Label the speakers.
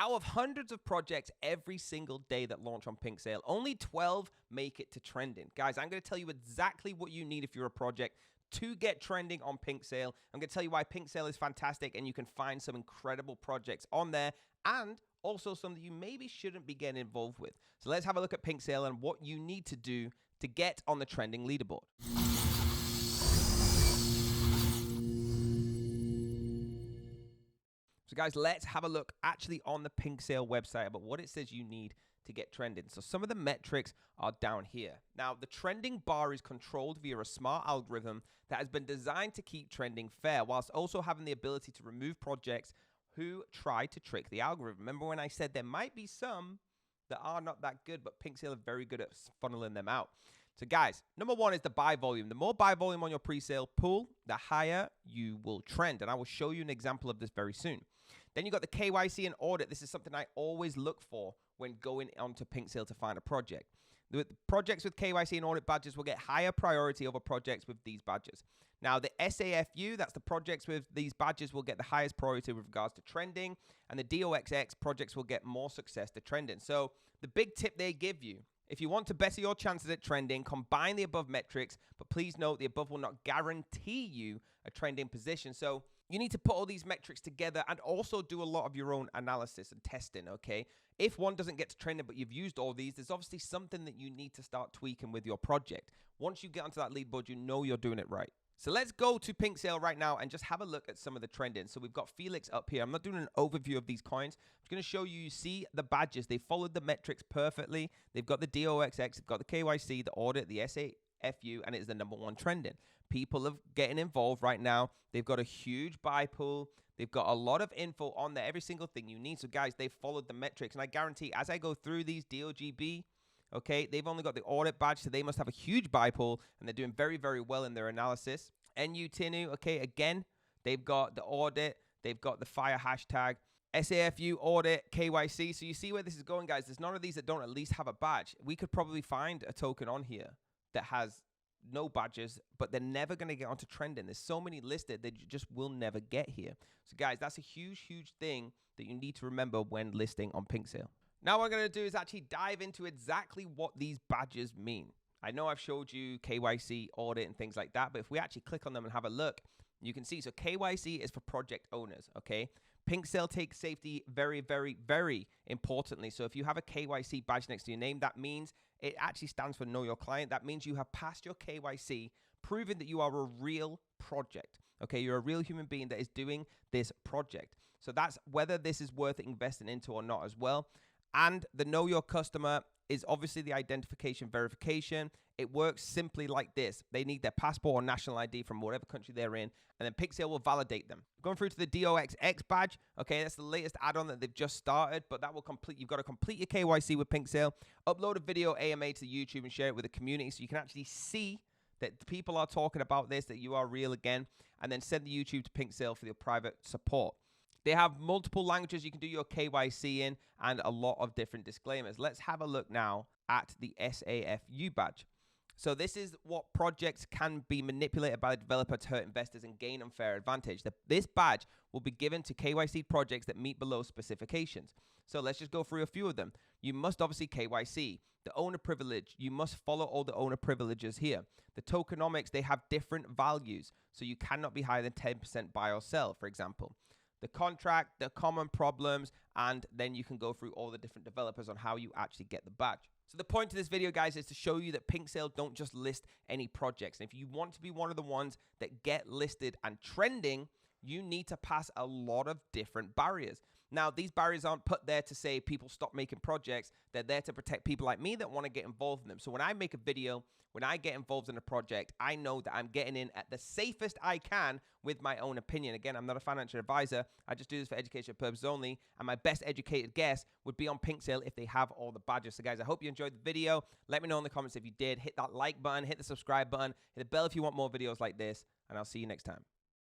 Speaker 1: Out of hundreds of projects every single day that launch on Pinksale, only 12 make it to trending. Guys, I'm going to tell you exactly what you need if you're a project to get trending on Pinksale. I'm going to tell you why Pinksale is fantastic, and you can find some incredible projects on there, and also some that you maybe shouldn't be getting involved with. So let's have a look at Pinksale and what you need to do to get on the trending leaderboard. So guys, let's have a look actually on the Pinksale website about what it says you need to get trending. So some of the metrics are down here. Now, the trending bar is controlled via a smart algorithm that has been designed to keep trending fair, whilst also having the ability to remove projects who try to trick the algorithm. Remember when I said there might be some that are not that good, but Pinksale are very good at funneling them out. So guys, number one is the buy volume. The more buy volume on your pre-sale pool, the higher you will trend. And I will show you an example of this very soon. Then you got the KYC and audit. This is something I always look for when going onto Pinksale to find a project. The projects with KYC and audit badges will get higher priority over projects with these badges. Now, the SAFU, that's the projects with these badges, will get the highest priority with regards to trending. And the DOXX projects will get more success to trending. So the big tip they give you, if you want to better your chances at trending, combine the above metrics, but please note the above will not guarantee you a trending position. So you need to put all these metrics together and also do a lot of your own analysis and testing, okay? If one doesn't get to trending, but you've used all these, there's obviously something that you need to start tweaking with your project. Once you get onto that leaderboard, you know you're doing it right. So let's go to Pinksale right now and just have a look at some of the trending. So we've got Felix up here. I'm not doing an overview of these coins. I'm just going to show you, you see the badges. They followed the metrics perfectly. They've got the DOXX, they've got the KYC, the audit, the SAFU, and it's the #1 trending. People are getting involved right now. They've got a huge buy pool. They've got a lot of info on there, every single thing you need. So guys, they've followed the metrics. And I guarantee as I go through these DOGB, okay, they've only got the audit badge, so they must have a huge buy pool, and they're doing very, very well in their analysis. NUTINU, okay, again, they've got the audit, they've got the fire hashtag, SAFU, audit, KYC. So you see where this is going, guys. There's none of these that don't at least have a badge. We could probably find a token on here that has no badges, but they're never going to get onto trending. There's so many listed that you just will never get here. So guys, that's a huge, huge thing that you need to remember when listing on Pinksale. Now what I'm going to do is actually dive into exactly what these badges mean. I know I've showed you KYC, audit, and things like that, but if we actually click on them and have a look, you can see. So KYC is for project owners, okay? Pinksale takes safety very, very, very importantly. So if you have a KYC badge next to your name, that means it actually stands for Know Your Client. That means you have passed your KYC, proving that you are a real project, okay? You're a real human being that is doing this project. So that's whether this is worth investing into or not as well. And the Know Your Customer is obviously the identification verification. It works simply like this. They need their passport or national ID from whatever country they're in, and then Pinksale will validate them. Going through to the DOXX badge, okay, that's the latest add-on that they've just started, but that will complete, you've got to complete your KYC with Pinksale, upload a video AMA to YouTube and share it with the community so you can actually see that people are talking about this, that you are real again, and then send the YouTube to Pinksale for your private support. They have multiple languages you can do your KYC in and a lot of different disclaimers. Let's have a look now at the SAFU badge. So this is what projects can be manipulated by the developer to hurt investors and gain unfair advantage. This badge will be given to KYC projects that meet below specifications. So let's just go through a few of them. You must obviously KYC. The owner privilege, you must follow all the owner privileges here. The tokenomics, they have different values. So you cannot be higher than 10% buy or sell, for example. The contract, the common problems, and then you can go through all the different developers on how you actually get the badge. So the point of this video, guys, is to show you that Pinksale don't just list any projects. And if you want to be one of the ones that get listed and trending, you need to pass a lot of different barriers. Now, these barriers aren't put there to say people stop making projects. They're there to protect people like me that want to get involved in them. So when I make a video, when I get involved in a project, I know that I'm getting in at the safest I can with my own opinion. Again, I'm not a financial advisor. I just do this for educational purposes only. And my best educated guess would be on Pinksale if they have all the badges. So guys, I hope you enjoyed the video. Let me know in the comments if you did. Hit that like button, hit the subscribe button, hit the bell if you want more videos like this, and I'll see you next time.